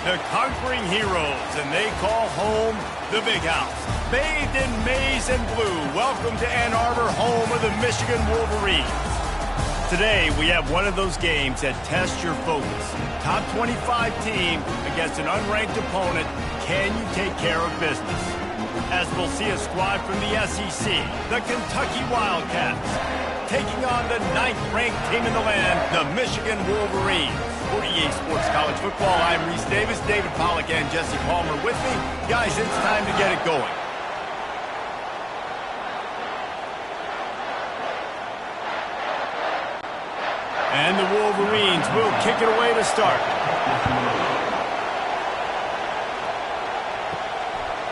The conquering heroes, and they call home the Big House. Bathed in maize and blue, welcome to Ann Arbor, home of the Michigan Wolverines. Today, we have one of those games that tests your focus. Top 25 team against an unranked opponent. Can you take care of business? As we'll see a squad from the SEC, the Kentucky Wildcats, taking on the 9th-ranked team in the land, the Michigan Wolverines. For EA Sports College Football, I'm Reese Davis, David Pollack, and Jesse Palmer with me. Guys, it's time to get it going. And the Wolverines will kick it away to start.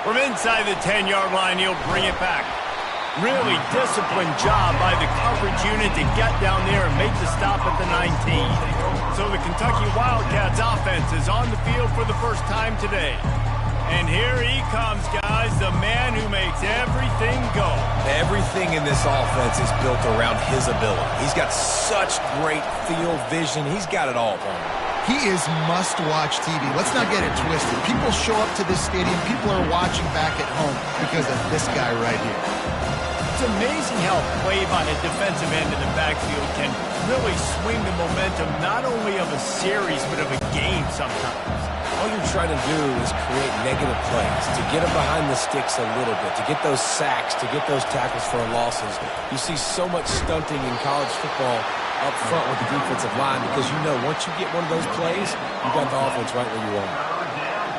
From inside the 10-yard line, he'll bring it back. Really disciplined job by the coverage unit to get down there and make the stop at the 19. So the Kentucky Wildcats offense is on the field for the first time today. And here he comes, guys, the man who makes everything go. Everything in this offense is built around his ability. He's got such great field vision. He's got it all, Palmer. He is must-watch TV. Let's not get it twisted. People show up to this stadium. People are watching back at home because of this guy right here. It's amazing how play by a defensive end in the backfield can really swing the momentum not only of a series but of a game sometimes. All you're trying to do is create negative plays, to get them behind the sticks a little bit, to get those sacks, to get those tackles for losses. You see so much stunting in college football up front with the defensive line because you know once you get one of those plays, you got the offense right where you want it.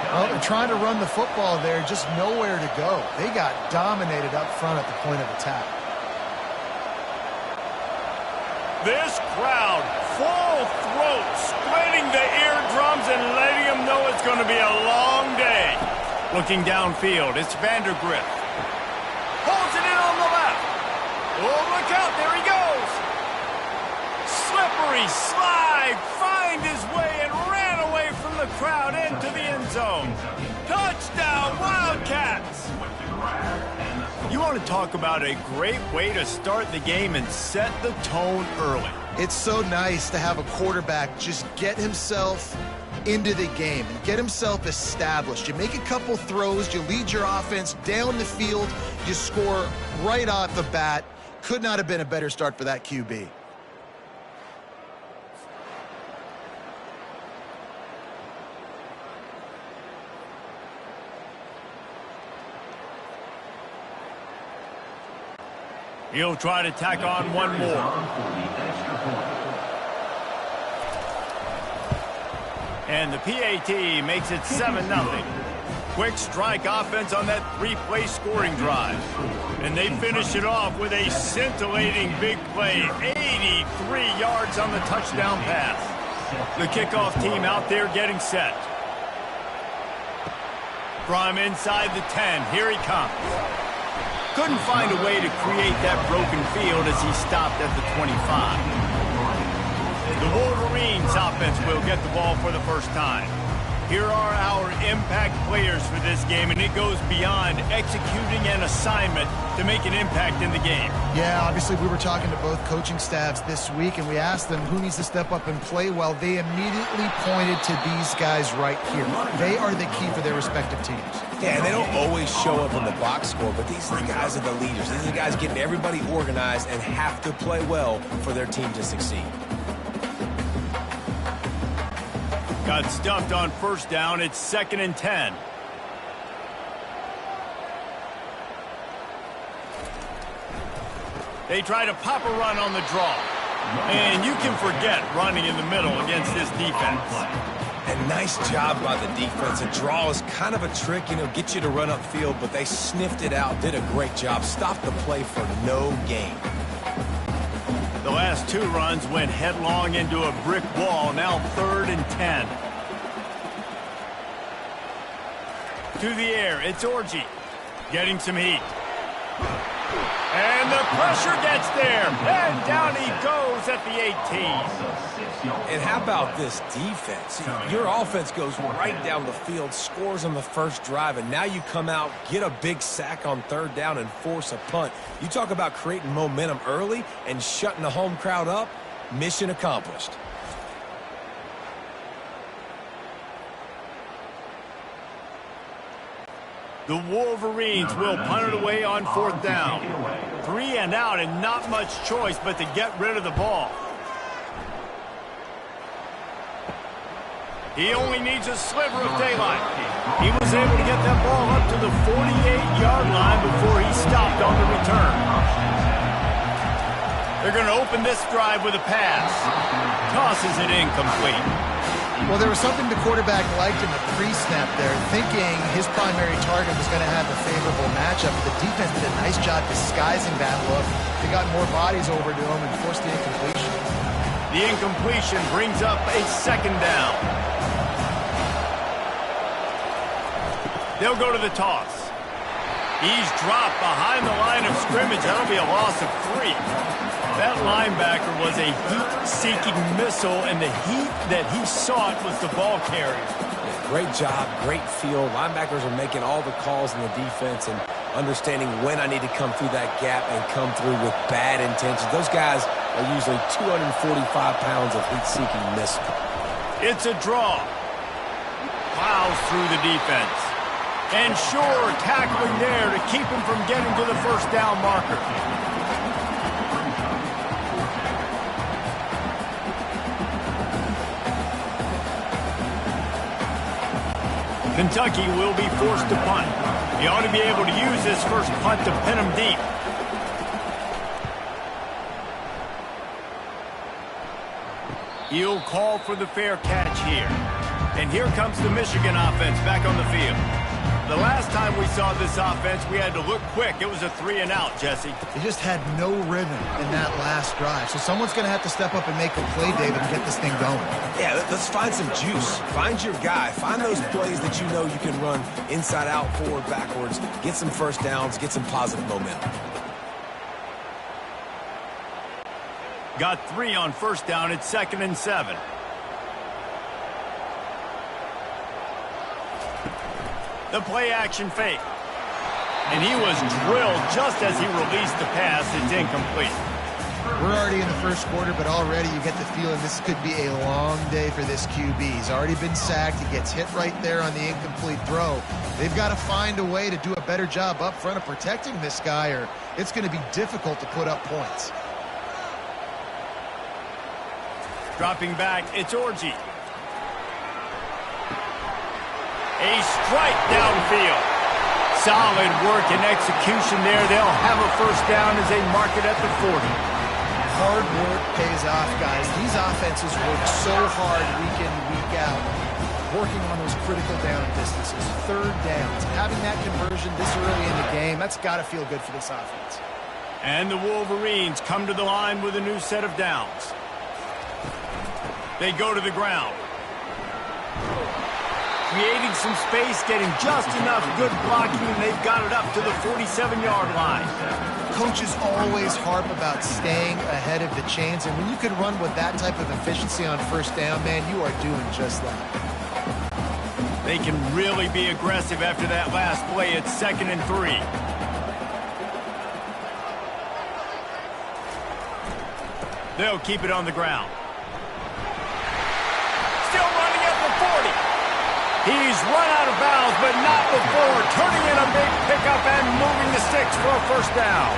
Well, they're trying to run the football there, just nowhere to go. They got dominated up front at the point of attack. This crowd, full throat, splitting the eardrums and letting them know it's going to be a long day. Looking downfield, it's Vandergrift. Holds it in on the left. Oh, look out, there he goes. Slippery slide, find his way and ran away from the crowd into the end zone. Touchdown, Wildcats! You want to talk about a great way to start the game and set the tone early. It's so nice to have a quarterback just get himself into the game and get himself established. You make a couple throws, you lead your offense down the field, you score right off the bat. Could not have been a better start for that QB. He'll try to tack on one more. And the PAT makes it 7-0. Quick strike offense on that 3-play scoring drive. And they finish it off with a scintillating big play. 83 yards on the touchdown pass. The kickoff team out there getting set. From inside the 10, here he comes. Couldn't find a way to create that broken field as he stopped at the 25. The Wolverines offense will get the ball for the first time. Here are our impact players for this game, and it goes beyond executing an assignment to make an impact in the game. Yeah, obviously we were talking to both coaching staffs this week, and we asked them who needs to step up and play well. They immediately pointed to these guys right here. They are the key for their respective teams. Yeah, and they don't always show up in the box score, but these are the guys are the leaders. These are the guys getting everybody organized and have to play well for their team to succeed. Got stuffed on first down. It's 2nd and 10. They try to pop a run on the draw. And you can forget running in the middle against this defense. And nice job by the defense. A draw is kind of a trick, get you to run upfield, but they sniffed it out, did a great job, stopped the play for no gain. The last 2 runs went headlong into a brick wall. Now 3rd and 10. To the air, it's Orji. Getting some heat. And the pressure gets there. And down he goes at the 18. And how about this defense? Your offense goes right down the field, scores on the first drive, and now you come out, get a big sack on 3rd down, and force a punt. You talk about creating momentum early and shutting the home crowd up. Mission accomplished. The Wolverines will punt it away on 4th down. 3 and out and not much choice but to get rid of the ball. He only needs a sliver of daylight. He was able to get that ball up to the 48-yard line before he stopped on the return. They're going to open this drive with a pass. Tosses it incomplete. Well, there was something the quarterback liked in the pre-snap there, thinking his primary target was going to have a favorable matchup. The defense did a nice job disguising that look. They got more bodies over to him and forced the incompletion. The incompletion brings up a 2nd down. They'll go to the toss. He's dropped behind the line of scrimmage. That'll be a loss of 3. That linebacker was a heat-seeking missile, and the heat that he sought was the ball carrier. Great job, great feel. Linebackers are making all the calls in the defense and understanding when I need to come through that gap and come through with bad intentions. Those guys are usually 245 pounds of heat-seeking missile. It's a draw. Plows through the defense. And sure, tackling there to keep him from getting to the 1st down marker. Kentucky will be forced to punt. He ought to be able to use this first punt to pin him deep. He'll call for the fair catch here. And here comes the Michigan offense back on the field. The last time we saw this offense, we had to look quick. It was a 3 and out, Jesse. They just had no rhythm in that last drive. So someone's going to have to step up and make a play, David, and get this thing going. Yeah, let's find some juice. Find your guy. Find those plays that you know you can run inside out, forward, backwards. Get some 1st downs. Get some positive momentum. Got 3 on 1st down. It's 2nd and 7. The play-action fake. And he was drilled just as he released the pass. It's incomplete. We're already in the 1st quarter, but already you get the feeling this could be a long day for this QB. He's already been sacked. He gets hit right there on the incomplete throw. They've got to find a way to do a better job up front of protecting this guy, or it's going to be difficult to put up points. Dropping back, it's Orji. A strike downfield. Solid work and execution there. They'll have a 1st down as they mark it at the 40. Hard work pays off, guys. These offenses work so hard week in, week out, working on those critical down distances, 3rd downs. Having that conversion this early in the game, that's got to feel good for this offense. And the Wolverines come to the line with a new set of downs. They go to the ground. Creating some space, getting just enough good blocking, and they've got it up to the 47-yard line. Coaches always harp about staying ahead of the chains, and when you can run with that type of efficiency on 1st down, man, you are doing just that. They can really be aggressive after that last play. It's 2nd and 3. They'll keep it on the ground. Still running at the 40. He's run out of bounds, but not before turning in a big pickup and moving the sticks for a 1st down.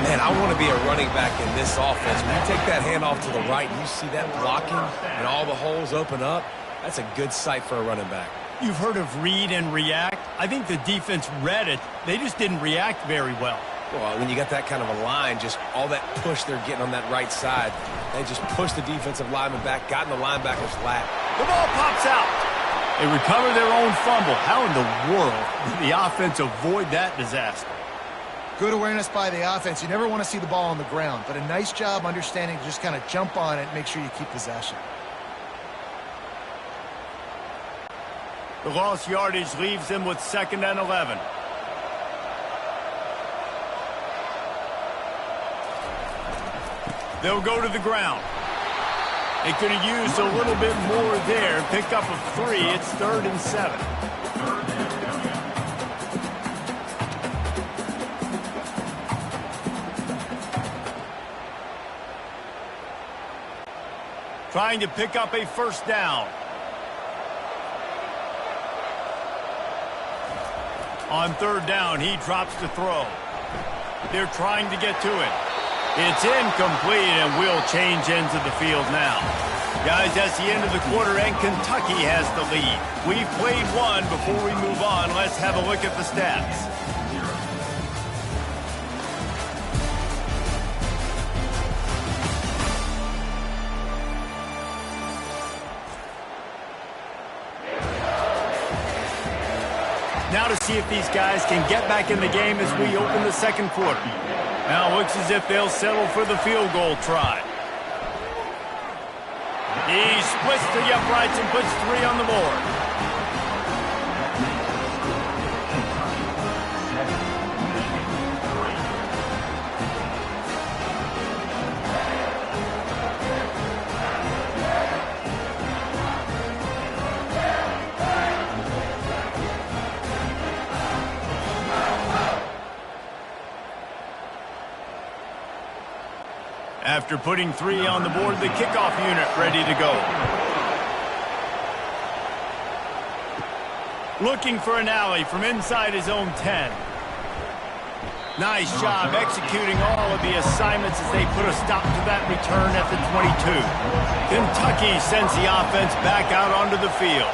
Man, I want to be a running back in this offense. When you take that handoff to the right, you see that blocking and all the holes open up. That's a good sight for a running back. You've heard of read and react. I think the defense read it. They just didn't react very well. Well, when you got that kind of a line, just all that push they're getting on that right side, they just push the defensive lineman back, got in the linebacker's lap. The ball pops out. They recover their own fumble. How in the world did the offense avoid that disaster? Good awareness by the offense. You never want to see the ball on the ground, but a nice job understanding to just kind of jump on it and make sure you keep possession. The lost yardage leaves them with 2nd and 11. They'll go to the ground. They could have used a little bit more there. Pick up a 3. It's 3rd and 7. Trying to pick up a 1st down. On third down, he drops to throw. They're trying to get to it. It's incomplete, and we'll change ends of the field now. Guys, that's the end of the quarter, and Kentucky has the lead. We've played one. Before we move on, let's have a look at the stats. Now to see if these guys can get back in the game as we open the second quarter. Now it looks as if they'll settle for the field goal try. He splits to the uprights and puts 3 on the board. After putting 3 on the board, the kickoff unit ready to go. Looking for an alley from inside his own 10. Nice job executing all of the assignments as they put a stop to that return at the 22. Kentucky sends the offense back out onto the field.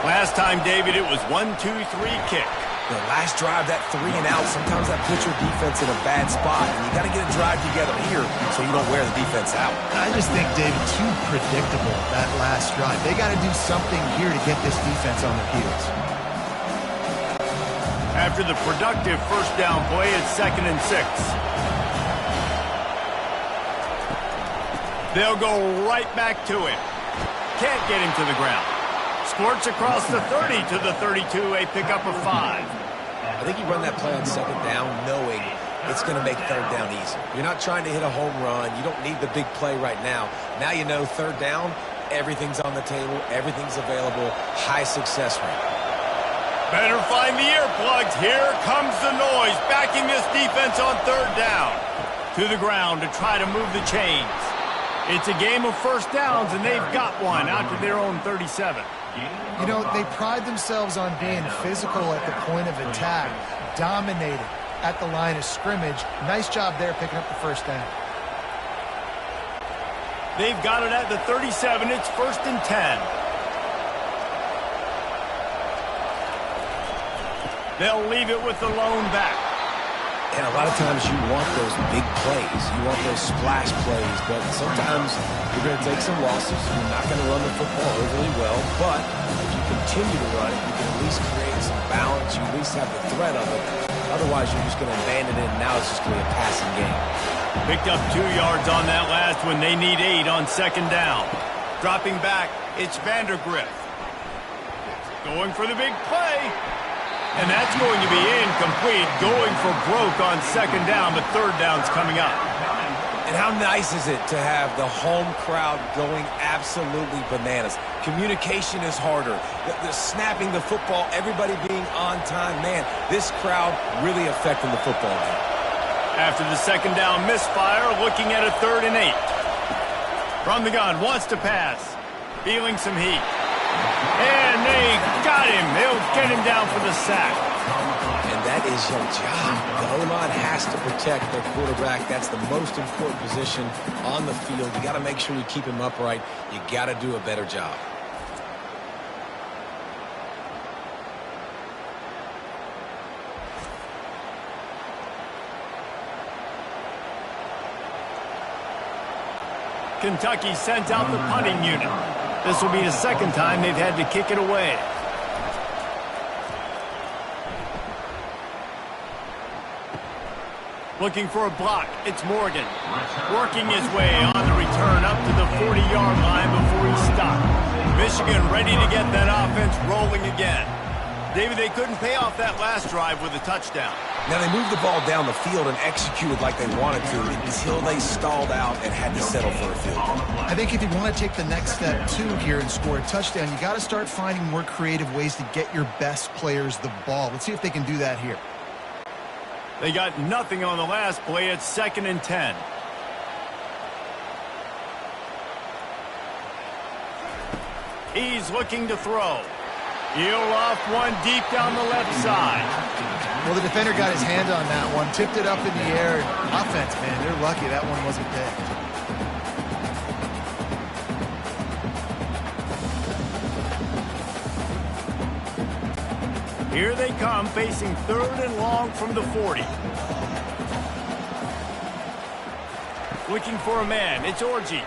Last time, David, it was 1-2-3 kick. The last drive, that 3 and out, sometimes that puts your defense in a bad spot, and you got to get a drive together here so you don't wear the defense out. I just think, David, too predictable, that last drive. They got to do something here to get this defense on their heels. After the productive first down play, it's 2nd and 6. They'll go right back to it. Can't get him to the ground. Squirts across the 30 to the 32, a pickup of 5. I think you run that play on 2nd down knowing it's going to make 3rd down easy. You're not trying to hit a home run. You don't need the big play right now. Now you know 3rd down, everything's on the table, everything's available, high success rate. Better find the earplugs. Here comes the noise, backing this defense on 3rd down. To the ground to try to move the chains. It's a game of first downs, and they've got one out to their own 37. You know, they pride themselves on being physical at the point of attack, dominating at the line of scrimmage. Nice job there picking up the first down. They've got it at the 37. It's 1st and 10. They'll leave it with the lone back. And a lot of times you want those big plays. You want those splash plays. But sometimes you're going to take some losses. You're not going to run the football overly well. But if you continue to run it, you can at least create some balance. You at least have the threat of it. Otherwise, you're just going to abandon it, and now it's just going to be a passing game. Picked up 2 yards on that last one. They need 8 on 2nd down. Dropping back, it's Vandergrift. Going for the big play. And that's going to be incomplete, going for broke on 2nd down, but 3rd down's coming up. And how nice is it to have the home crowd going absolutely bananas? Communication is harder. The snapping the football, everybody being on time. Man, this crowd really affecting the football game. After the 2nd down misfire, looking at a 3rd and 8. From the gun, wants to pass. Feeling some heat. And they got him. They'll get him down for the sack. And that is your job. The O-line has to protect their quarterback. That's the most important position on the field. You got to make sure you keep him upright. You got to do a better job. Kentucky sent out the punting unit. This will be the 2nd time they've had to kick it away. Looking for a block, it's Morgan. Working his way on the return up to the 40-yard line before he stopped. Michigan ready to get that offense rolling again. David, they couldn't pay off that last drive with a touchdown. Now, they moved the ball down the field and executed like they wanted to until they stalled out and had to settle for a field goal. I think if you want to take the next step, too, here and score a touchdown, you got to start finding more creative ways to get your best players the ball. Let's see if they can do that here. They got nothing on the last play. It's 2nd and 10. He's looking to throw. He'll off one deep down the left side. Well, the defender got his hand on that one, tipped it up in the air. Offense, man, they're lucky that one wasn't picked. Here they come, facing 3rd and long from the 40. Looking for a man, it's Orji.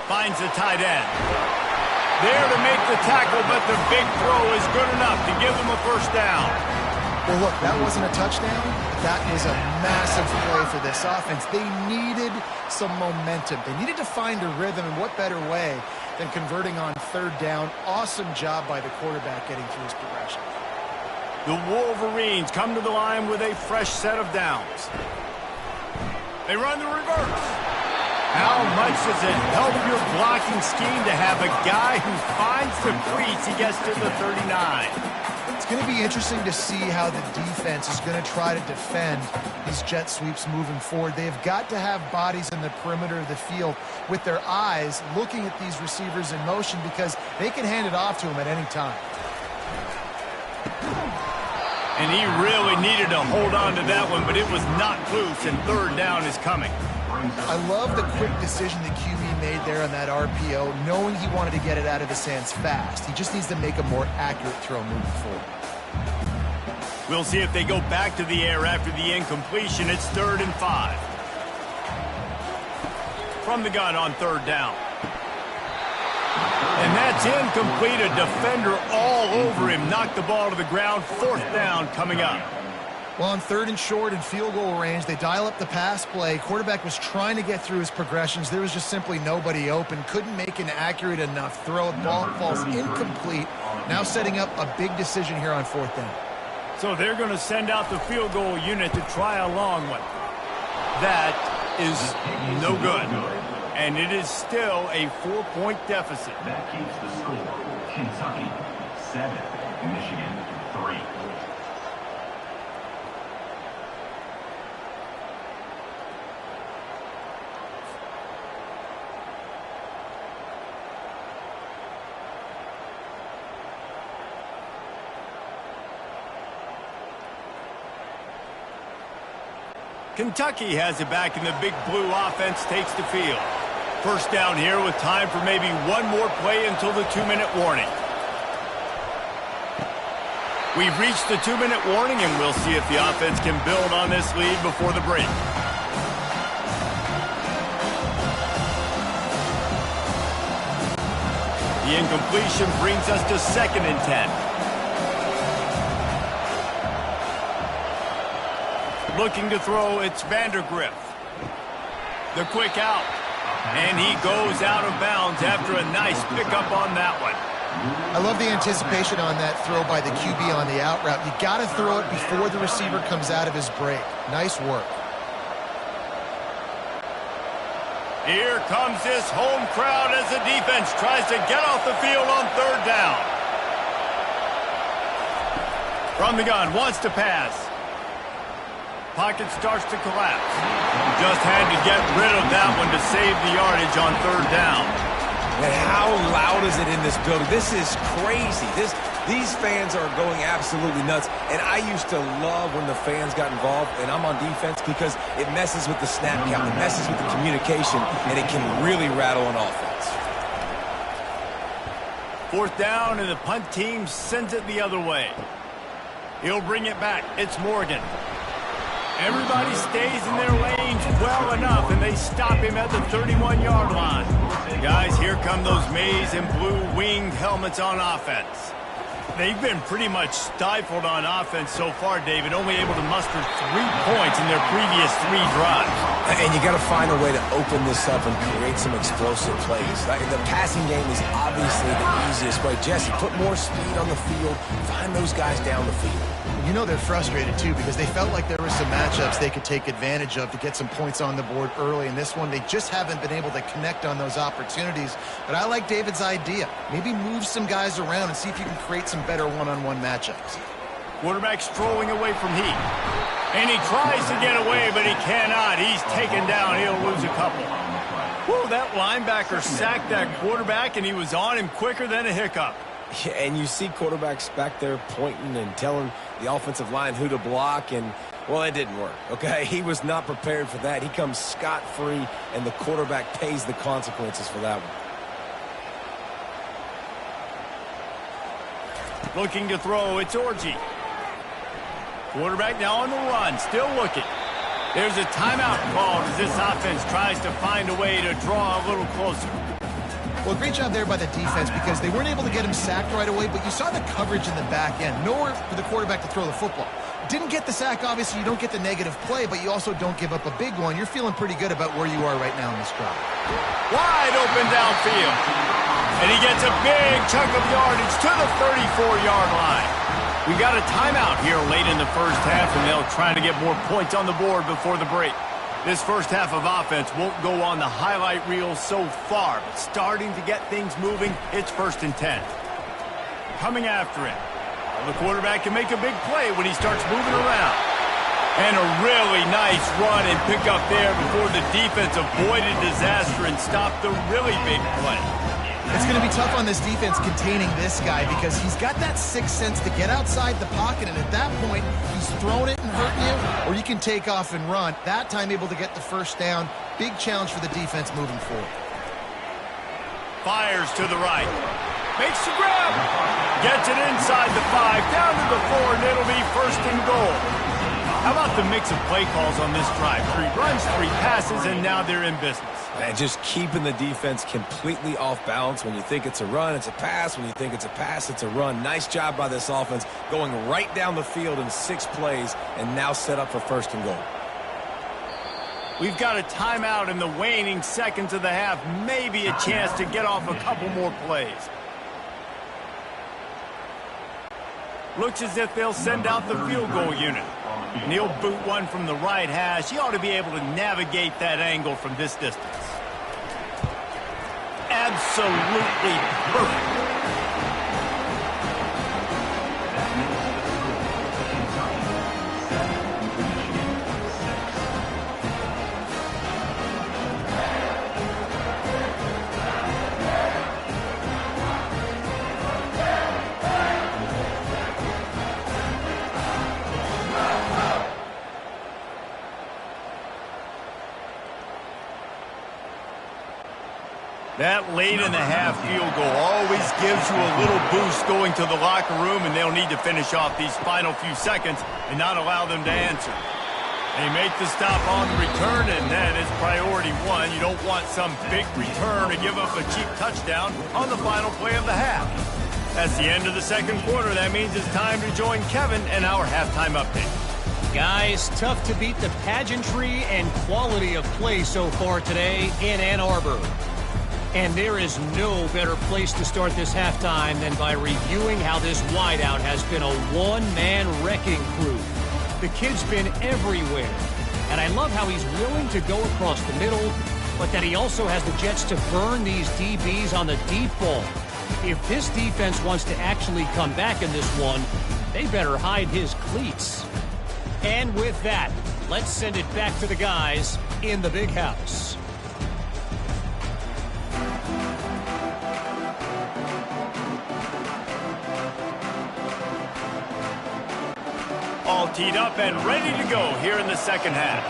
Finds the tight end. There to make the tackle, but the big throw is good enough to give them a first down. Well, look, that wasn't a touchdown. That is a massive play for this offense. They needed some momentum. They needed to find a rhythm, and what better way than converting on 3rd down. Awesome job by the quarterback getting through his progression. The Wolverines come to the line with a fresh set of downs. They run the reverse. How much does it help your blocking scheme to have a guy who finds the crease? He gets to the 39. It's going to be interesting to see how the defense is going to try to defend these jet sweeps moving forward. They have got to have bodies in the perimeter of the field with their eyes looking at these receivers in motion, because they can hand it off to them at any time. And he really needed to hold on to that one, but it was not loose, and 3rd down is coming. I love the quick decision the QB made there on that RPO, knowing he wanted to get it out of his hands fast. He just needs to make a more accurate throw moving forward. We'll see if they go back to the air after the incompletion. It's 3rd and 5. From the gun on 3rd down. And that's incomplete. A defender all over him. Knocked the ball to the ground. 4th down coming up. Well, on 3rd and short and field goal range, they dial up the pass play. Quarterback was trying to get through his progressions. There was just simply nobody open. Couldn't make an accurate enough throw. The ball falls incomplete. Now setting up a big decision here on 4th down. So they're going to send out the field goal unit to try a long one. That is no good. And it is still a 4-point deficit. That keeps the score. Kentucky 7, Michigan 3. Kentucky has it back, and the big blue offense takes the field. First down here with time for maybe one more play until the 2-minute warning. We've reached the 2-minute warning, and we'll see if the offense can build on this lead before the break. The incompletion brings us to 2nd and 10. Looking to throw, it's Vandergriff. The quick out. And he goes out of bounds after a nice pickup on that one. I love the anticipation on that throw by the QB on the out route. You got to throw it before the receiver comes out of his break. Nice work. Here comes this home crowd as the defense tries to get off the field on 3rd down. From the gun, wants to pass. Pocket starts to collapse. Just had to get rid of that one to save the yardage on 3rd down. And how loud is it in this building? This is crazy. These fans are going absolutely nuts. And I used to love when the fans got involved, and I'm on defense, because it messes with the snap count, it messes with the communication, and it can really rattle an offense. 4th down, and the punt team sends it the other way. He'll bring it back. It's Morgan. Everybody stays in their lanes well enough, and they stop him at the 31-yard line. Guys, here come those maize and blue winged helmets on offense. They've been pretty much stifled on offense so far, David, only able to muster 3 points in their previous 3 drives. And you got to find a way to open this up and create some explosive plays. The passing game is obviously the easiest way. Jesse, put more speed on the field, find those guys down the field. You know they're frustrated, too, because they felt like there were some matchups they could take advantage of to get some points on the board early. In this one, they just haven't been able to connect on those opportunities. But I like David's idea. Maybe move some guys around and see if you can create some better one-on-one matchups. Quarterback strolling away from Heat. And he tries to get away, but he cannot. He's taken down. He'll lose a couple. Whoa, that linebacker sacked that quarterback, and he was on him quicker than a hiccup. Yeah, and you see quarterbacks back there pointing and telling the offensive line who to block, and, well, it didn't work, okay? He was not prepared for that. He comes scot-free, and the quarterback pays the consequences for that one. Looking to throw, it's Orji. Quarterback now on the run, still looking. There's a timeout called as this offense tries to find a way to draw a little closer. Well, great job there by the defense because they weren't able to get him sacked right away, but you saw the coverage in the back end. Nowhere for the quarterback to throw the football. Didn't get the sack, obviously. You don't get the negative play, but you also don't give up a big one. You're feeling pretty good about where you are right now in this drive. Wide open downfield. And he gets a big chunk of yardage to the 34-yard line. We got a timeout here late in the first half, and they'll try to get more points on the board before the break. This first half of offense won't go on the highlight reel so far, but starting to get things moving, it's 1st and 10. Coming after it. The quarterback can make a big play when he starts moving around. And a really nice run and pick up there before the defense avoided disaster and stopped the really big play. It's going to be tough on this defense containing this guy because he's got that sixth sense to get outside the pocket, and at that point, he's throwing it and hurting you, or you can take off and run. That time able to get the first down. Big challenge for the defense moving forward. Fires to the right. Makes the grab. Gets it inside the 5, down to the 4, and it'll be 1st and goal. How about the mix of play calls on this drive? 3 runs, 3 passes, and now they're in business. And just keeping the defense completely off balance. When you think it's a run, it's a pass. When you think it's a pass, it's a run. Nice job by this offense going right down the field in 6 plays and now set up for 1st and goal. We've got a timeout in the waning seconds of the half. Maybe a chance to get off a couple more plays. Looks as if they'll send out the field goal unit. And he'll boot one from the right hash. He ought to be able to navigate that angle from this distance. Absolutely perfect. That late in the half field goal always gives you a little boost going to the locker room, and they'll need to finish off these final few seconds and not allow them to answer. They make the stop on the return, and that is priority 1. You don't want some big return to give up a cheap touchdown on the final play of the half. That's the end of the second quarter. That means it's time to join Kevin and our halftime update. Guys, tough to beat the pageantry and quality of play so far today in Ann Arbor. And there is no better place to start this halftime than by reviewing how this wideout has been a one-man wrecking crew. The kid's been everywhere, and I love how he's willing to go across the middle, but that he also has the jets to burn these DBs on the deep ball. If this defense wants to actually come back in this one, they better hide his cleats. And with that, let's send it back to the guys in the big house. All teed up and ready to go here in the second half.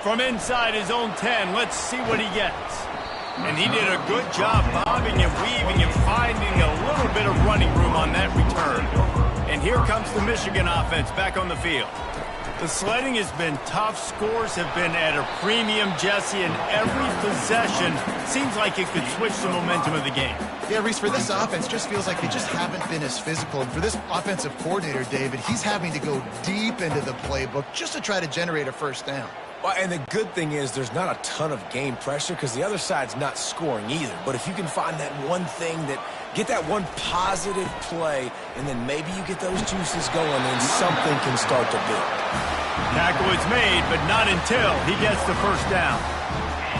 From inside his own 10, let's see what he gets. And he did a good job bobbing and weaving and finding a little bit of running room on that return. And here comes the Michigan offense back on the field. The sledding has been tough. Scores have been at a premium, Jesse, and every possession seems like it could switch the momentum of the game. Yeah, Reese, for this offense, just feels like they just haven't been as physical. And for this offensive coordinator, David, he's having to go deep into the playbook just to try to generate a first down. Well, and the good thing is there's not a ton of game pressure because the other side's not scoring either. But if you can find that one thing get that one positive play, and then maybe you get those juices going, then something can start to build. Tackle is made, but not until he gets the first down.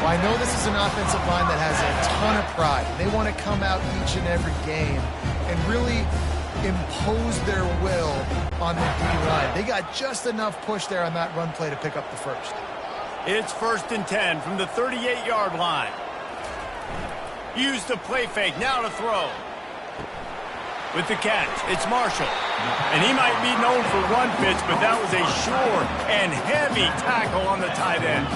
Well, I know this is an offensive line that has a ton of pride. They want to come out each and every game and really impose their will on the D-line. They got just enough push there on that run play to pick up the first. It's 1st and 10 from the 38-yard line. Use the play fake, now to throw. With the catch, it's Marshall. And he might be known for run fits, but that was a sure and heavy tackle on the tight end.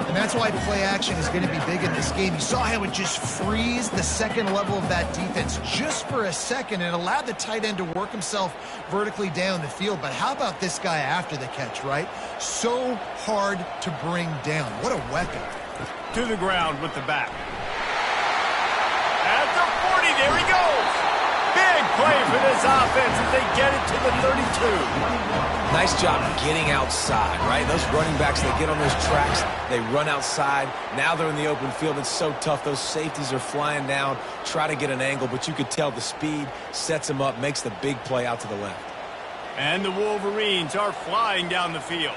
And that's why play action is going to be big in this game. You saw how it just frees the second level of that defense just for a second and allowed the tight end to work himself vertically down the field. But how about this guy after the catch, right? So hard to bring down. What a weapon. To the ground with the back. At the 40, there he goes. Big play for this offense as they get it to the 32. Nice job getting outside, right? Those running backs, they get on those tracks, they run outside. Now they're in the open field. It's so tough. Those safeties are flying down, try to get an angle, but you could tell the speed sets them up, makes the big play out to the left. And the Wolverines are flying down the field.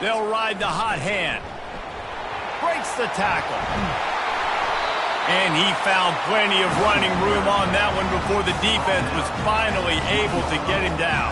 They'll ride the hot hand. Breaks the tackle. And he found plenty of running room on that one before the defense was finally able to get him down.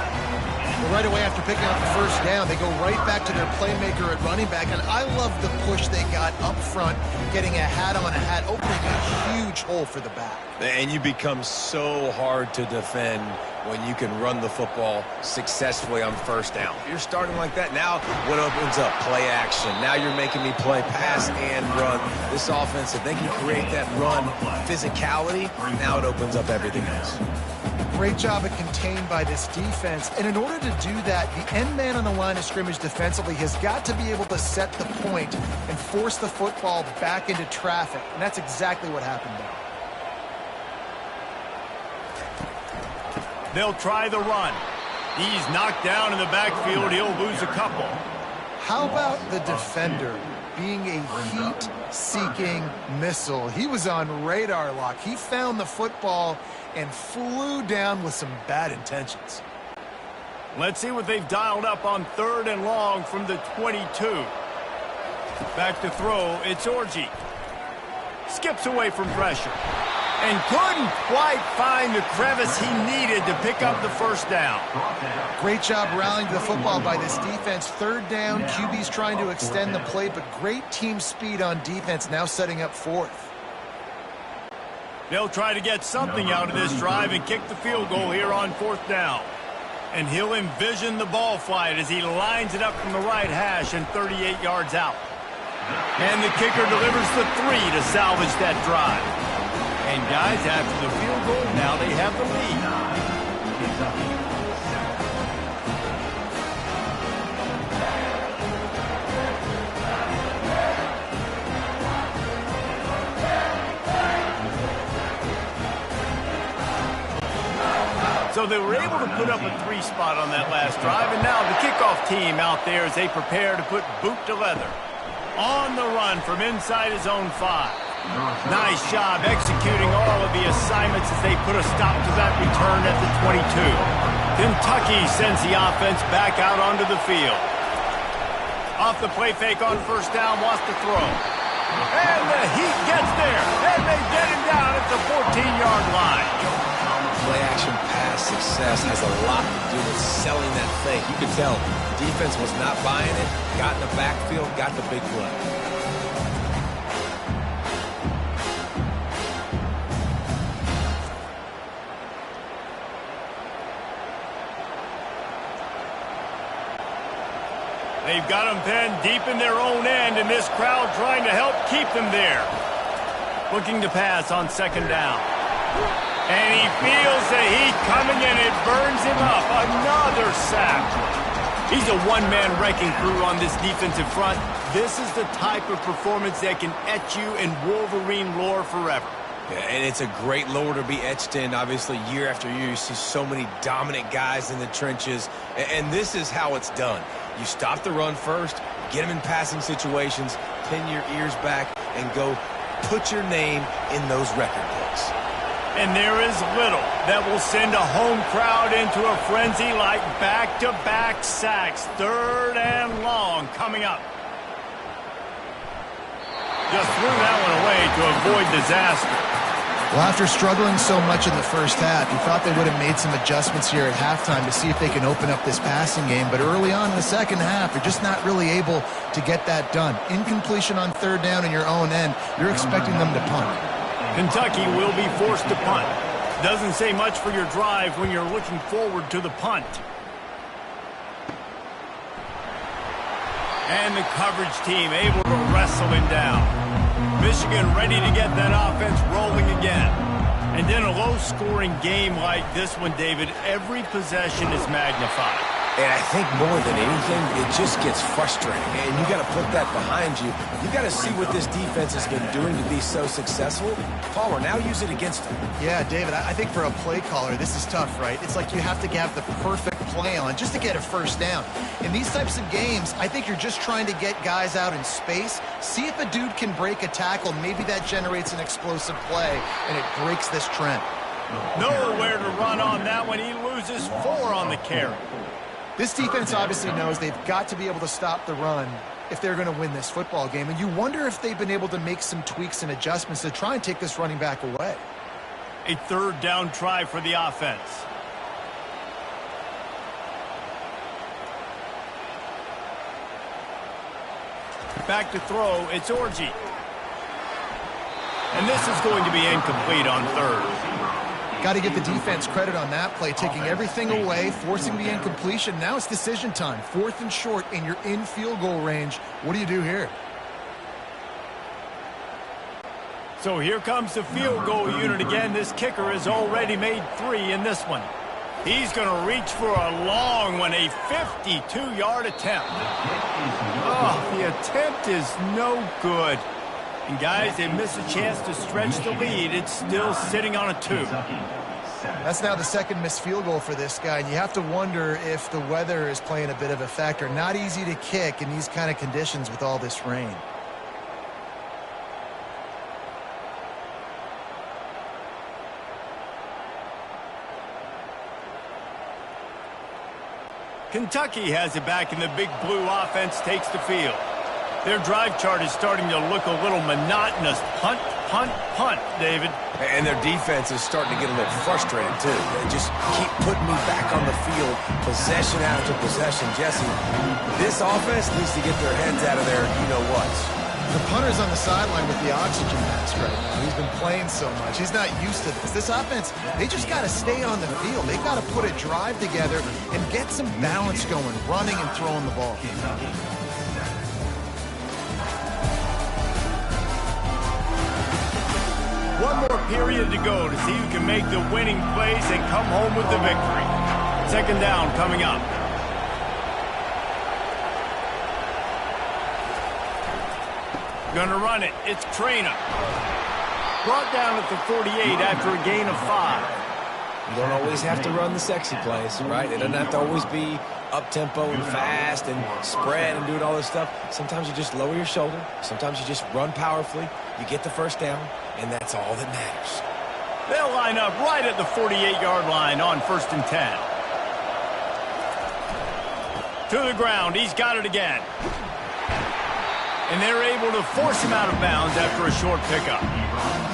Well, right away after picking up the first down, they go right back to their playmaker at running back. And I love the push they got up front, getting a hat on a hat, opening a huge hole for the back. And you become so hard to defend when you can run the football successfully on first down. If you're starting like that, now what opens up? Play action. Now you're making me play pass and run. This offense, if they can create that run physicality, now it opens up everything else. Great job of contained by this defense. And in order to do that, the end man on the line of scrimmage defensively has got to be able to set the point and force the football back into traffic. And that's exactly what happened there. They'll try the run. He's knocked down in the backfield. He'll lose a couple. How about the defender being a heat-seeking missile? He was on radar lock. He found the football and flew down with some bad intentions. Let's see what they've dialed up on 3rd and long from the 22. Back to throw, it's Orji. Skips away from pressure. And couldn't quite find the crevice he needed to pick up the first down. Great job rallying to the football by this defense. 3rd down, QB's trying to extend the play, but great team speed on defense, now setting up 4th. They'll try to get something out of this drive and kick the field goal here on 4th down. And he'll envision the ball flight as he lines it up from the right hash and 38 yards out. And the kicker delivers the 3 to salvage that drive. And guys, after the field goal, now they have the lead. So they were able to put up a 3 spot on that last drive, and now the kickoff team out there as they prepare to put boot to leather. On the run from inside his own 5. Nice job executing all of the assignments as they put a stop to that return at the 22. Kentucky sends the offense back out onto the field. Off the play fake on first down, wants to throw. And the heat gets there, and they get him down at the 14-yard line. Play action pass success has a lot to do with selling that fake. You could tell defense was not buying it, got in the backfield, got the big play. They've got them pinned deep in their own end, and this crowd trying to help keep them there. Looking to pass on 2nd down. And he feels the heat coming, and it burns him up. Another sack. He's a one-man wrecking crew on this defensive front. This is the type of performance that can etch you in Wolverine lore forever. Yeah, and it's a great lore to be etched in. Obviously, year after year, you see so many dominant guys in the trenches. And this is how it's done. You stop the run first, get them in passing situations, pin your ears back, and go put your name in those record books. And there is little that will send a home crowd into a frenzy like back-to-back sacks. 3rd and long coming up. Just threw that one away to avoid disaster. Well, after struggling so much in the first half, you thought they would have made some adjustments here at halftime to see if they can open up this passing game. But early on in the second half, they're just not really able to get that done. Incompletion on third down in your own end, you're expecting them to punt. Kentucky will be forced to punt. Doesn't say much for your drive when you're looking forward to the punt. And the coverage team able to wrestle him down. Michigan ready to get that offense rolling again. And in a low-scoring game like this one, David, every possession is magnified. And I think more than anything, it just gets frustrating. And you got to put that behind you. You got to see what this defense has been doing to be so successful. Palmer, now use it against them. Yeah, David, I think for a play caller, this is tough, right? It's like you have to have the perfect play on just to get a first down. In these types of games, I think you're just trying to get guys out in space, see if a dude can break a tackle. Maybe that generates an explosive play, and it breaks this trend. Nowhere to run on that one. He loses 4 on the carry. This defense obviously knows they've got to be able to stop the run if they're going to win this football game. And you wonder if they've been able to make some tweaks and adjustments to try and take this running back away. A third down try for the offense. Back to throw, it's Orji. And this is going to be incomplete on third. Got to give the defense credit on that play, taking everything away, forcing the incompletion. Now it's decision time. 4th and short, and you're in field goal range. What do you do here? So here comes the field goal unit again. This kicker has already made 3 in this one. He's going to reach for a long one, a 52-yard attempt. Oh, the attempt is no good. And guys, they miss a chance to stretch the lead. It's still sitting on a 2. That's now the second missed field goal for this guy, and you have to wonder if the weather is playing a bit of a factor. Not easy to kick in these kind of conditions with all this rain. Kentucky has it back, and the Big Blue offense takes the field. Their drive chart is starting to look a little monotonous. Punt, punt, punt, David. And their defense is starting to get a little frustrated, too. They just keep putting me back on the field, possession after possession. Jesse, this offense needs to get their heads out of there, you-know-what. The punter's on the sideline with the oxygen mask right now. He's been playing so much. He's not used to this. This offense, they just got to stay on the field. They've got to put a drive together and get some balance going, running and throwing the ball. One more period to go to see who can make the winning plays and come home with the victory. 2nd down coming up. Gonna run it. It's Traina. Brought down at the 48 after a gain of 5. You don't always have to run the sexy plays, right? It doesn't have to always be up-tempo and fast and spread and doing all this stuff. Sometimes you just lower your shoulder. Sometimes you just run powerfully. You get the first down, and that's all that matters. They'll line up right at the 48-yard line on 1st and 10. To the ground. He's got it again. And they're able to force him out of bounds after a short pickup.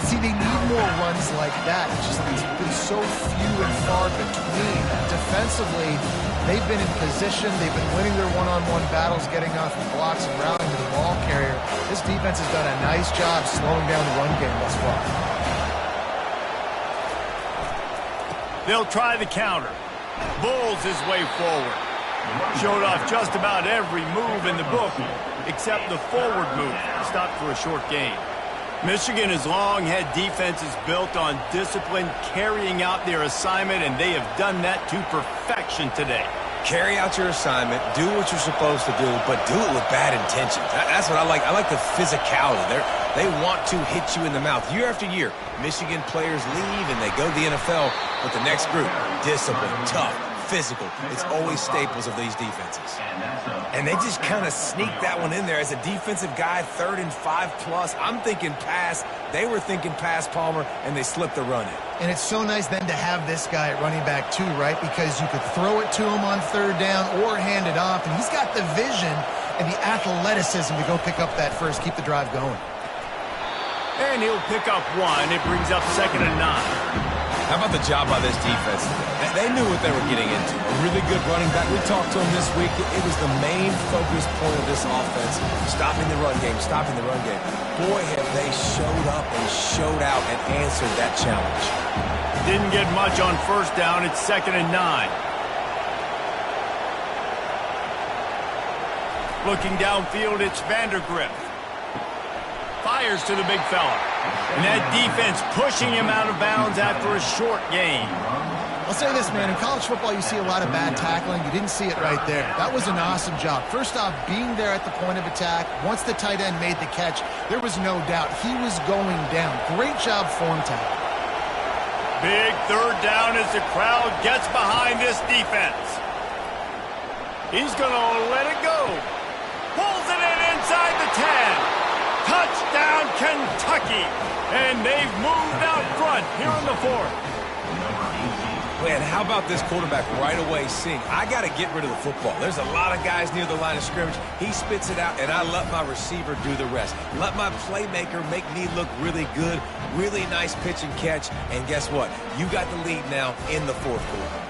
See, they need more runs like that. It's just there's been so few and far between. Defensively, they've been in position. They've been winning their one-on-one battles, getting off the blocks and rallying to the ball carrier. This defense has done a nice job slowing down the run game thus far. They'll try the counter. Bulls his way forward. Showed off just about every move in the book, except the forward move. Stopped for a short gain. Michigan has long had defenses built on discipline, carrying out their assignment, and they have done that to perfection today. Carry out your assignment, do what you're supposed to do, but do it with bad intentions. That's what I like. I like the physicality. They want to hit you in the mouth. Year after year, Michigan players leave and they go to the NFL, but the next group, discipline, tough, physical. It's always staples of these defenses. And they just kind of sneak that one in there as a defensive guy, 3rd and 5+. I'm thinking pass. They were thinking pass, Palmer, and they slipped the run in. And it's so nice then to have this guy at running back too, right? Because you could throw it to him on 3rd down or hand it off, and he's got the vision and the athleticism to go pick up that first, keep the drive going. And he'll pick up one. It brings up 2nd and 9. How about the job by this defense? They knew what they were getting into. A really good running back. We talked to him this week. It was the main focus point of this offense. Stopping the run game, stopping the run game. Boy, have they showed up and showed out and answered that challenge. Didn't get much on 1st down. It's 2nd and 9. Looking downfield, it's Vandergrift. Fires to the big fella. And that defense pushing him out of bounds after a short gain. I'll say this, man. In college football, you see a lot of bad tackling. You didn't see it right there. That was an awesome job. First off, being there at the point of attack. Once the tight end made the catch, there was no doubt he was going down. Great job form tackle. Big 3rd down as the crowd gets behind this defense. He's going to let it go. Pulls it in inside the 10. Touchdown, Kentucky. And they've moved out front here in the 4th. Man, how about this quarterback right away seeing, I got to get rid of the football. There's a lot of guys near the line of scrimmage. He spits it out, and I let my receiver do the rest. Let my playmaker make me look really good. Really nice pitch and catch. And guess what? You got the lead now in the 4th quarter.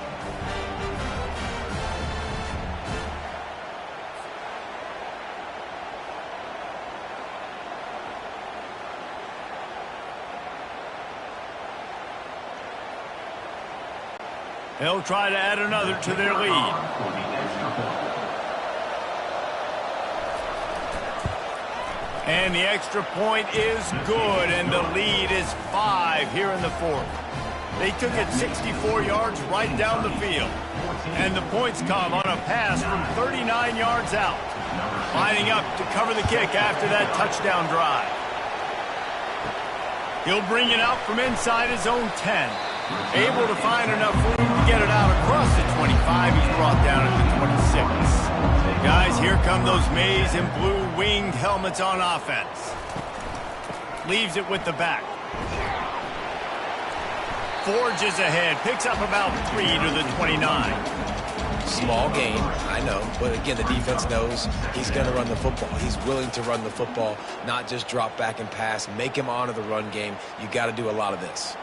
They'll try to add another to their lead. And the extra point is good, and the lead is 5 here in the 4th. They took it 64 yards right down the field. And the points come on a pass from 39 yards out. Lining up to cover the kick after that touchdown drive. He'll bring it out from inside his own 10. Able to find enough room to get it out across the 25. He's brought down at the 26. Guys, here come those maize and blue winged helmets on offense. Leaves it with the back. Forges ahead. Picks up about 3 to the 29. Small gain, I know, but again, the defense knows he's going to run the football. He's willing to run the football, not just drop back and pass, make him honor the run game. You got to do a lot of this.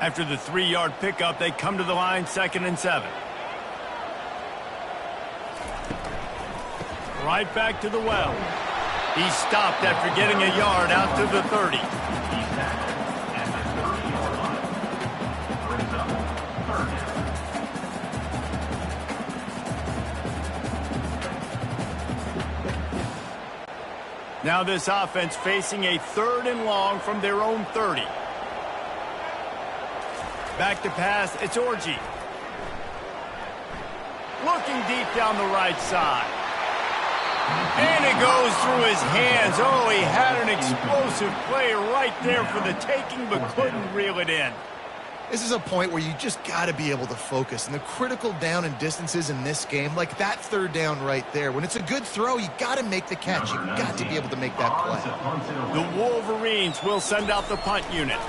After the 3-yard pickup, they come to the line, 2nd and 7. Right back to the well. He stopped after getting a yard out to the 30. Now this offense facing a 3rd and long from their own 30. Back to pass, it's Orji. Looking deep down the right side. And it goes through his hands. Oh, he had an explosive play right there for the taking, but couldn't reel it in. This is a point where you just got to be able to focus. And the critical down and distances in this game, like that 3rd down right there, when it's a good throw, you got to make the catch. You've got to be able to make that play. The Wolverines will send out the punt unit.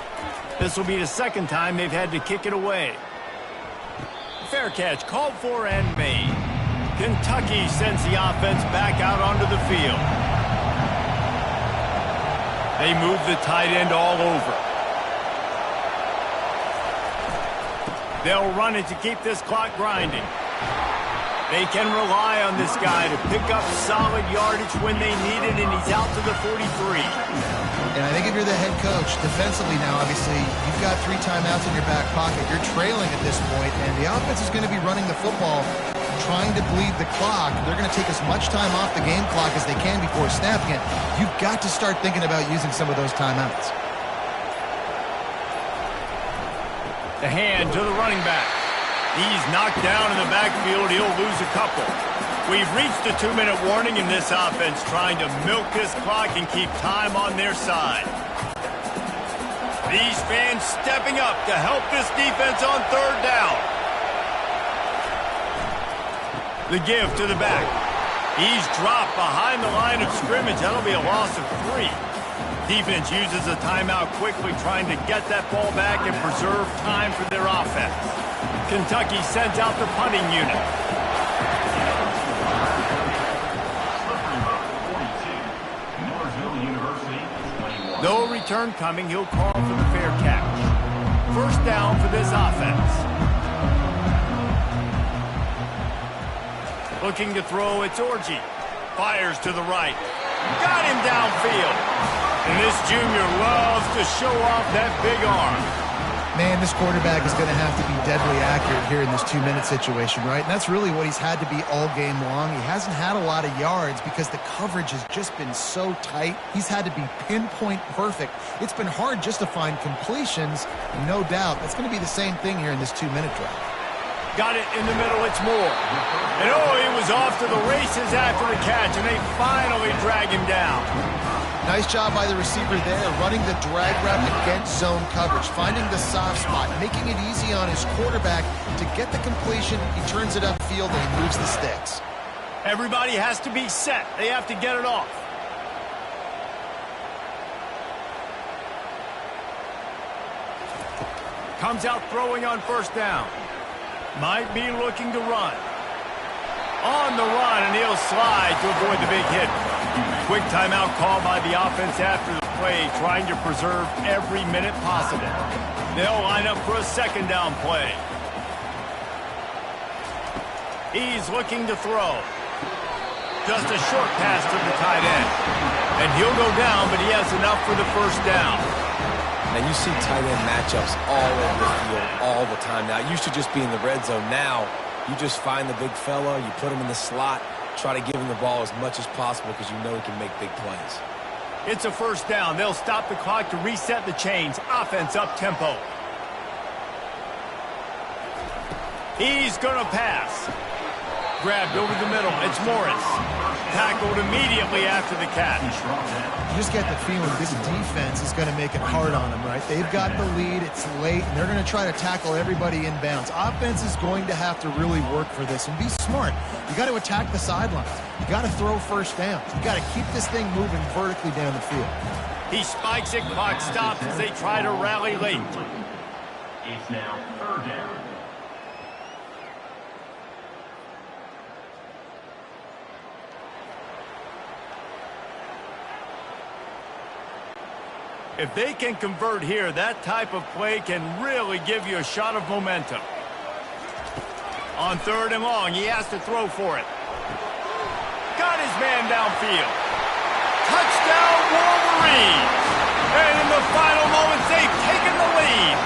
This will be the 2nd time they've had to kick it away. Fair catch called for and made. Kentucky sends the offense back out onto the field. They move the tight end all over. They'll run it to keep this clock grinding. They can rely on this guy to pick up solid yardage when they need it, and he's out to the 43. And I think if you're the head coach, defensively now, obviously, you've got 3 timeouts in your back pocket. You're trailing at this point, and the offense is going to be running the football, trying to bleed the clock. They're going to take as much time off the game clock as they can before snapping it. You've got to start thinking about using some of those timeouts. The hand to the running back. He's knocked down in the backfield. He'll lose a couple. We've reached the 2-minute warning in this offense, trying to milk this clock and keep time on their side. These fans stepping up to help this defense on 3rd down. The give to the back. He's dropped behind the line of scrimmage. That'll be a loss of 3. Defense uses a timeout quickly, trying to get that ball back and preserve time for their offense. Kentucky sends out the punting unit. No return coming. He'll call for the fair catch. First down for this offense. Looking to throw, it's Orji. Fires to the right. Got him downfield. And this junior loves to show off that big arm. Man, this quarterback is going to have to be deadly accurate here in this 2-minute situation, right? And that's really what he's had to be all game long. He hasn't had a lot of yards because the coverage has just been so tight. He's had to be pinpoint perfect. It's been hard just to find completions, and no doubt that's going to be the same thing here in this 2-minute drive. Got it in the middle, it's Moore. And he was off to the races after the catch, and they finally drag him down. Nice job by the receiver there, running the drag route against zone coverage, finding the soft spot, making it easy on his quarterback to get the completion. He turns it upfield and he moves the sticks. Everybody has to be set. They have to get it off. Comes out throwing on first down. Might be looking to run. On the run, and he'll slide to avoid the big hit. Quick timeout call by the offense after the play, trying to preserve every minute possible. They'll line up for a second down play. He's looking to throw. Just a short pass to the tight end. And he'll go down, but he has enough for the first down. And you see tight end matchups all over the field all the time now. It used to just be in the red zone. Now, you just find the big fella, you put him in the slot, try to give him the ball as much as possible because you know he can make big plays. It's a first down. They'll stop the clock to reset the chains. Offense up tempo. He's going to pass. Grabbed over the middle. It's Morris. Tackled immediately after the catch. You just get the feeling this defense is going to make it hard on them, right? They've got the lead. It's late, and they're going to try to tackle everybody inbounds. Offense is going to have to really work for this and be smart. You got to attack the sidelines. You got to throw first downs. You got to keep this thing moving vertically down the field. He spikes it. Clock stops as they try to rally late. It's now third down. If they can convert here, that type of play can really give you a shot of momentum. On third and long, he has to throw for it. Got his man downfield. Touchdown, Wolverines! And in the final moments, they've taken the lead.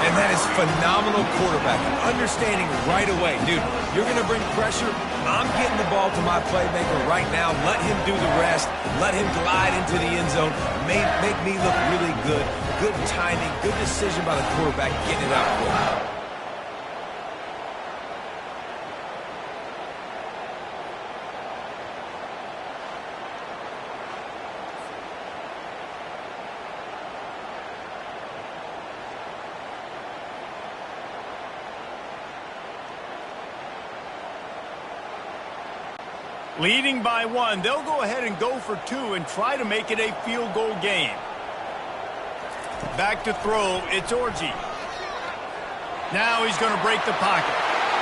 And that is phenomenal quarterbacking. Understanding right away, dude, you're going to bring pressure. I'm getting the ball to my playmaker right now. Let him do the rest. Let him glide into the end zone. Make me look really good. Good timing. Good decision by the quarterback getting it out quick. Leading by one, they'll go ahead and go for two and try to make it a field goal game. Back to throw, it's Orji. Now he's going to break the pocket.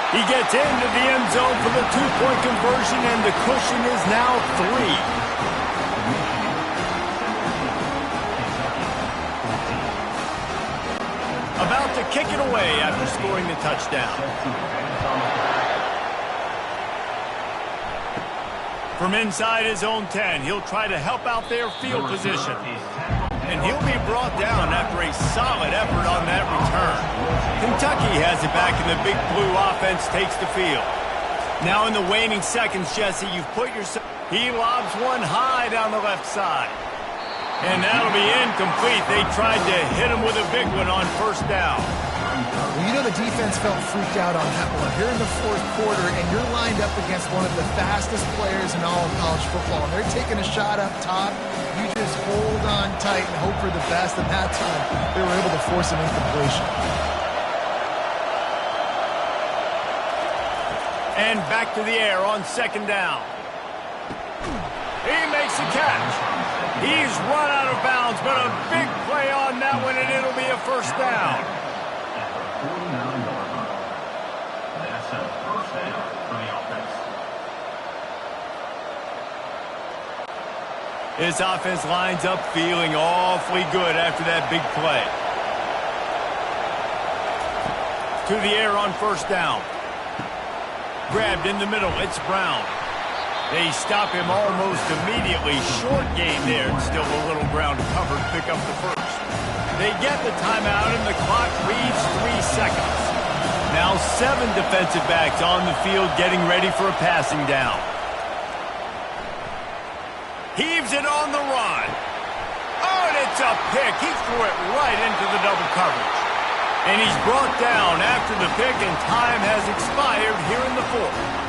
He gets into the end zone for the two-point conversion, and the cushion is now 3. About to kick it away after scoring the touchdown. From inside his own 10, he'll try to help out their field position. And he'll be brought down after a solid effort on that return. Kentucky has it back, and the Big Blue offense takes the field. Now in the waning seconds, Jesse, you've put yourself... He lobs one high down the left side. And that'll be incomplete. They tried to hit him with a big one on first down. Well, you know the defense felt freaked out on that one. Here in the fourth quarter, and you're lined up against one of the fastest players in all of college football. And they're taking a shot up top. You just hold on tight and hope for the best. And that time, they were able to force an incompletion. And back to the air on second down. He makes a catch. He's run out of bounds, but a big play on that one, and it'll be a first down. That's a first down for the offense. This offense lines up feeling awfully good after that big play. To the air on first down. Grabbed in the middle. It's Brown. They stop him almost immediately. Short gain there. Still a little ground covered. Pick up the first. They get the timeout, and the clock reads 3 seconds. Now 7 defensive backs on the field getting ready for a passing down. Heaves it on the run. Oh, and it's a pick. He threw it right into the double coverage. And he's brought down after the pick, and time has expired here in the fourth.